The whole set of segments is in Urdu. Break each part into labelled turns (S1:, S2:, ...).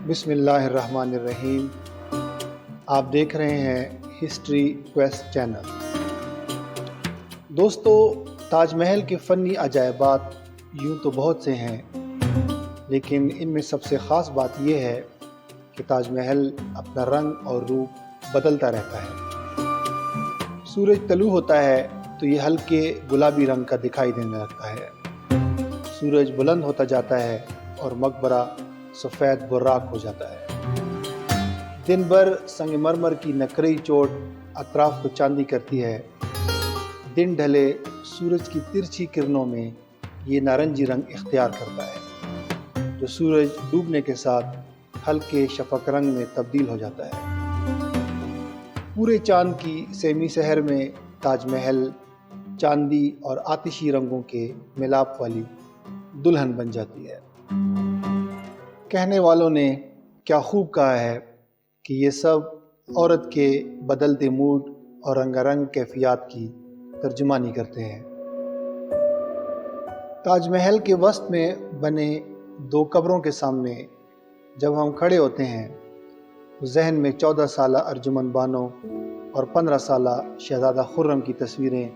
S1: بسم اللہ الرحمن الرحیم۔ آپ دیکھ رہے ہیں ہسٹری کویسٹ چینل۔ دوستو، تاج محل کے فنی عجائبات یوں تو بہت سے ہیں، لیکن ان میں سب سے خاص بات یہ ہے کہ تاج محل اپنا رنگ اور روپ بدلتا رہتا ہے۔ سورج طلوع ہوتا ہے تو یہ ہلکے گلابی رنگ کا دکھائی دینے لگتا ہے، سورج بلند ہوتا جاتا ہے اور مقبرہ سفید براق ہو جاتا ہے۔ دن بھر سنگ مرمر کی نقرئی چوٹ اطراف کو چاندی کرتی ہے، دن ڈھلے سورج کی ترچھی کرنوں میں یہ نارنجی رنگ اختیار کرتا ہے، جو سورج ڈوبنے کے ساتھ ہلکے شفق رنگ میں تبدیل ہو جاتا ہے۔ پورے چاند کی سیمی سحر میں تاج محل چاندی اور آتشی رنگوں کے ملاپ والی دلہن بن جاتی ہے۔ کہنے والوں نے کیا خوب کہا ہے کہ یہ سب عورت کے بدلتے موڈ اور رنگ رنگ کیفیات کی ترجمانی کرتے ہیں۔ تاج محل کے وسط میں بنے دو قبروں کے سامنے جب ہم کھڑے ہوتے ہیں تو ذہن میں 14 سالہ ارجمن بانو اور 15 سالہ شہزادہ خرم کی تصویریں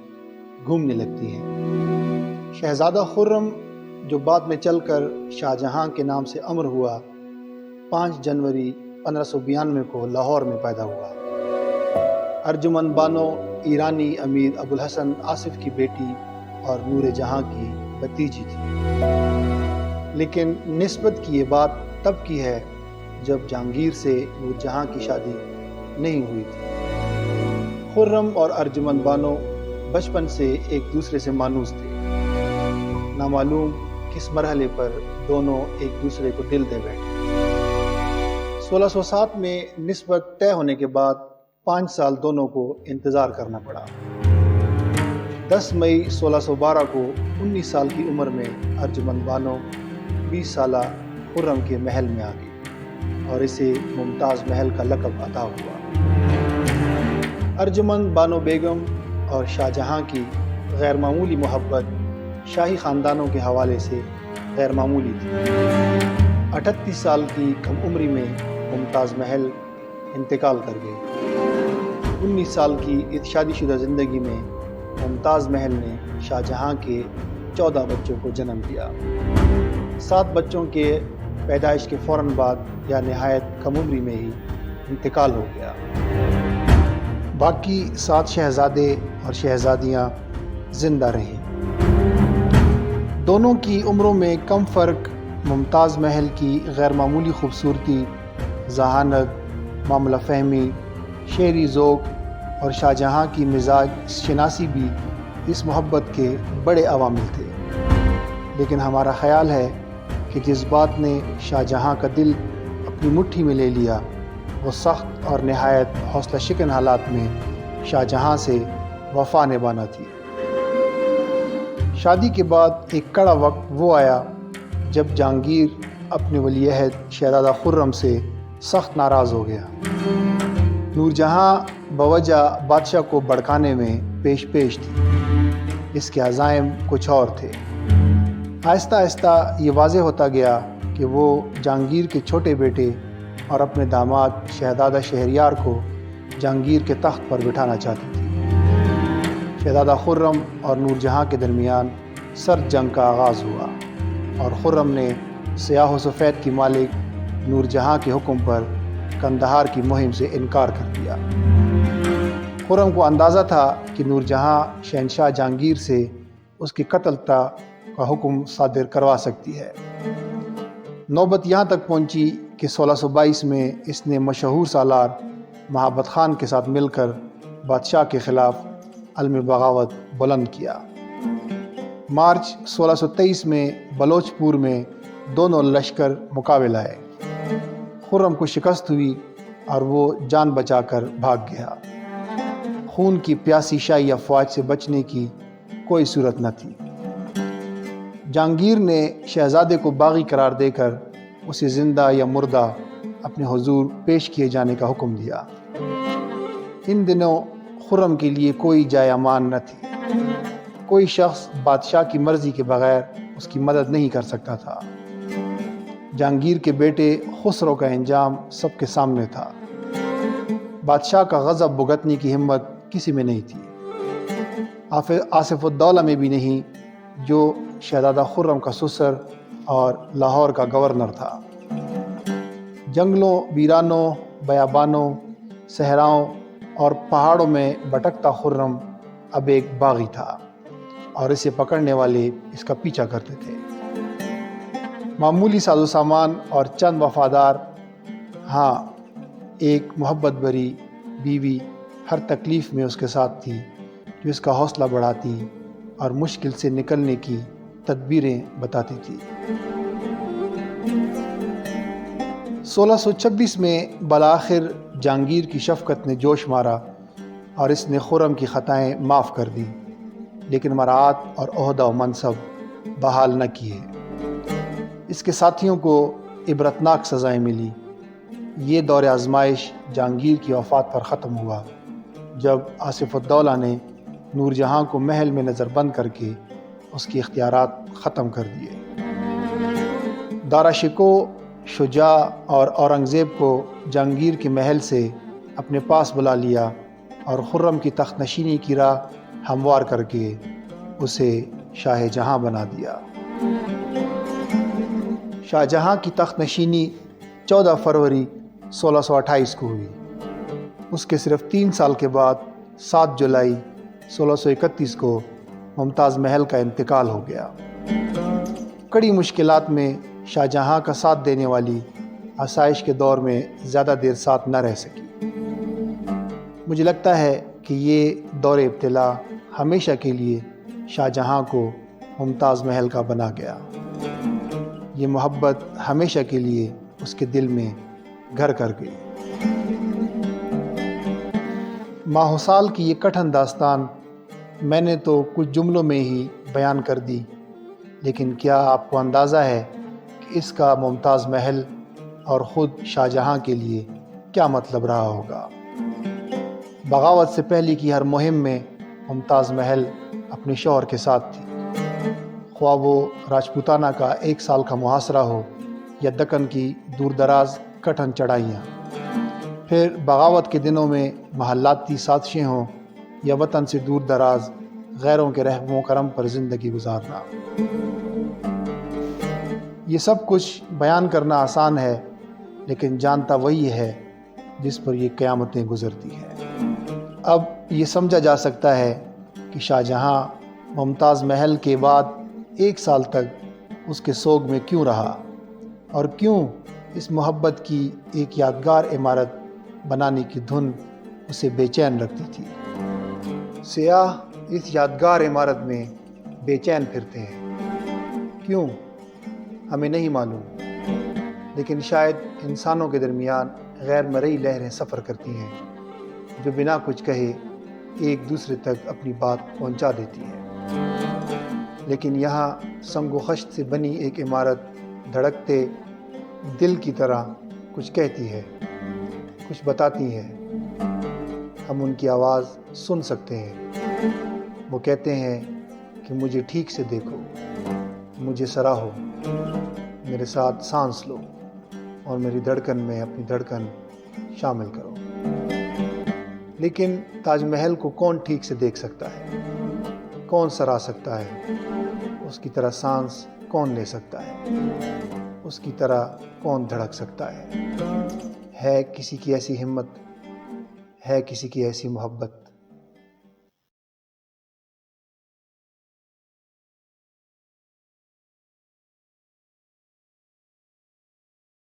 S1: گھومنے لگتی ہیں۔ شہزادہ خرم، جو بعد میں چل کر شاہ جہاں کے نام سے امر ہوا، 5 جنوری 1592 کو لاہور میں پیدا ہوا۔ ارجمن بانو ایرانی امیر ابو الحسن آصف کی بیٹی اور نور جہاں کی بھتیجی تھی، لیکن نسبت کی یہ بات تب کی ہے جب جہانگیر سے نور جہاں کی شادی نہیں ہوئی تھی۔ خرم اور ارجمن بانو بچپن سے ایک دوسرے سے مانوس تھے، نامعلوم کس مرحلے پر دونوں ایک دوسرے کو دل دے بیٹھے۔ 1607 میں نسبت طے ہونے کے بعد 5 سال دونوں کو انتظار کرنا پڑا۔ 10 مئی 1612 کو 19 سال کی عمر میں ارجمن بانو 20 سالہ خرم کے محل میں آ گئی اور اسے ممتاز محل کا لقب عطا ہوا۔ ارجمن بانو بیگم اور شاہ جہاں کی غیر معمولی محبت شاہی خاندانوں کے حوالے سے غیر معمولی تھی۔ 38 سال کی کم عمری میں ممتاز محل انتقال کر گئی۔ 19 سال کی شادی شدہ زندگی میں ممتاز محل نے شاہ جہاں کے 14 بچوں کو جنم دیا۔ 7 بچوں کے پیدائش کے فوراً بعد یا نہایت کم عمری میں ہی انتقال ہو گیا۔ باقی 7 شہزادے اور شہزادیاں زندہ رہیں۔ دونوں کی عمروں میں کم فرق ممتاز محل کی غیر معمولی خوبصورتی، ذہانت، معاملہ فہمی، شعری ذوق اور شاہ جہاں کی مزاج شناسی بھی اس محبت کے بڑے عوامل تھے، لیکن ہمارا خیال ہے کہ جس بات نے شاہ جہاں کا دل اپنی مٹھی میں لے لیا وہ سخت اور نہایت حوصلہ شکن حالات میں شاہ جہاں سے وفا نبھانا تھی۔ شادی کے بعد ایک کڑا وقت وہ آیا جب جہانگیر اپنے ولی عہد شہزادہ خرم سے سخت ناراض ہو گیا۔ نور جہاں بوجہ بادشاہ کو بھڑکانے میں پیش تھی، اس کے عزائم کچھ اور تھے۔ آہستہ آہستہ یہ واضح ہوتا گیا کہ وہ جہانگیر کے چھوٹے بیٹے اور اپنے داماد شہزادہ شہریار کو جہانگیر کے تخت پر بٹھانا چاہتی تھی۔ شہزادہ خرم اور نور جہاں کے درمیان سرد جنگ کا آغاز ہوا اور خرم نے سیاہ و سفید کی مالک نور جہاں کے حکم پر قندھار کی مہم سے انکار کر دیا۔ خرم کو اندازہ تھا کہ نور جہاں شہنشاہ جہانگیر سے اس کی قتل کا حکم صادر کروا سکتی ہے۔ نوبت یہاں تک پہنچی کہ 1622 میں اس نے مشہور سالار محبت خان کے ساتھ مل کر بادشاہ کے خلاف علم بغاوت بلند کیا۔ مارچ 1623 میں بلوچ پور میں دونوں لشکر مقابل آئے۔ خرم کو شکست ہوئی اور وہ جان بچا کر بھاگ گیا۔ خون کی پیاسی شاہی افواج سے بچنے کی کوئی صورت نہ تھی۔ جہانگیر نے شہزادے کو باغی قرار دے کر اسے زندہ یا مردہ اپنے حضور پیش کیے جانے کا حکم دیا۔ ان دنوں خرم کے لیے کوئی جائے امان نہ تھی، کوئی شخص بادشاہ کی مرضی کے بغیر اس کی مدد نہیں کر سکتا تھا۔ جہانگیر کے بیٹے خسرو کا انجام سب کے سامنے تھا۔ بادشاہ کا غضب بھگتنے کی ہمت کسی میں نہیں تھی، آصف الدولہ میں بھی نہیں، جو شہزادہ خرم کا سسر اور لاہور کا گورنر تھا۔ جنگلوں، ویرانوں، بیابانوں، صحراؤں اور پہاڑوں میں بھٹکتا خرم اب ایک باغی تھا اور اسے پکڑنے والے اس کا پیچھا کرتے تھے۔ معمولی ساز و سامان اور چند وفادار، ہاں ایک محبت بھری بیوی ہر تکلیف میں اس کے ساتھ تھی، جو اس کا حوصلہ بڑھاتی اور مشکل سے نکلنے کی تدبیریں بتاتی تھی۔ 1626 میں بالآخر جہانگیر کی شفقت نے جوش مارا اور اس نے خرم کی خطائیں معاف کر دیں، لیکن مراعات اور عہدہ و منصب بحال نہ کیے۔ اس کے ساتھیوں کو عبرتناک سزائیں ملی۔ یہ دور آزمائش جہانگیر کی وفات پر ختم ہوا، جب آصف الدولہ نے نور جہاں کو محل میں نظر بند کر کے اس کی اختیارات ختم کر دیے۔ دارا شکوہ شجاع اور اورنگزیب کو جہانگیر کے محل سے اپنے پاس بلا لیا اور خرم کی تخت نشینی کی راہ ہموار کر کے اسے شاہ جہاں بنا دیا۔ شاہ جہاں کی تخت نشینی 14 فروری 1628 کو ہوئی۔ اس کے صرف 3 سال کے بعد 7 جولائی 1631 کو ممتاز محل کا انتقال ہو گیا۔ کڑی مشکلات میں شاہ جہاں کا ساتھ دینے والی آسائش کے دور میں زیادہ دیر ساتھ نہ رہ سکی۔ مجھے لگتا ہے کہ یہ دور ابتلا ہمیشہ کے لیے شاہ جہاں کو ممتاز محل کا بنا گیا۔ یہ محبت ہمیشہ کے لیے اس کے دل میں گھر کر گئی۔ ماہ و سال کی یہ کٹھن داستان میں نے تو کچھ جملوں میں ہی بیان کر دی، لیکن کیا آپ کو اندازہ ہے کہ اس کا ممتاز محل اور خود شاہ جہاں کے لیے کیا مطلب رہا ہوگا؟ بغاوت سے پہلے کی ہر مہم میں ممتاز محل اپنے شوہر کے ساتھ تھی، خواہ وہ راجپوتانہ کا 1 سال کا محاصرہ ہو یا دکن کی دور دراز کٹھن چڑھائیاں، پھر بغاوت کے دنوں میں محلاتی سازشیں ہوں یا وطن سے دور دراز غیروں کے رحم و کرم پر زندگی گزارنا۔ یہ سب کچھ بیان کرنا آسان ہے، لیکن جانتا وہی ہے جس پر یہ قیامتیں گزرتی ہیں۔ اب یہ سمجھا جا سکتا ہے کہ شاہ جہاں ممتاز محل کے بعد 1 سال تک اس کے سوگ میں کیوں رہا، اور کیوں اس محبت کی ایک یادگار عمارت بنانے کی دھن اسے بے چین رکھتی تھی۔ سیاح اس یادگار عمارت میں بے چین پھرتے ہیں، کیوں ہمیں نہیں معلوم، لیکن شاید انسانوں کے درمیان غیر مرئی لہریں سفر کرتی ہیں جو بنا کچھ کہے ایک دوسرے تک اپنی بات پہنچا دیتی ہیں۔ لیکن یہاں سنگ و خشت سے بنی ایک عمارت دھڑکتے دل کی طرح کچھ کہتی ہے، کچھ بتاتی ہے۔ ہم ان کی آواز سن سکتے ہیں۔ وہ کہتے ہیں کہ مجھے ٹھیک سے دیکھو، مجھے سراہو، میرے ساتھ سانس لو اور میری دھڑکن میں اپنی دھڑکن شامل کرو۔ لیکن تاج محل کو کون ٹھیک سے دیکھ سکتا ہے؟ کون سرا سکتا ہے؟ اس کی طرح سانس کون لے سکتا ہے؟ اس کی طرح کون دھڑک سکتا ہے؟ ہے کسی کی ایسی ہمت؟ ہے کسی کی ایسی محبت؟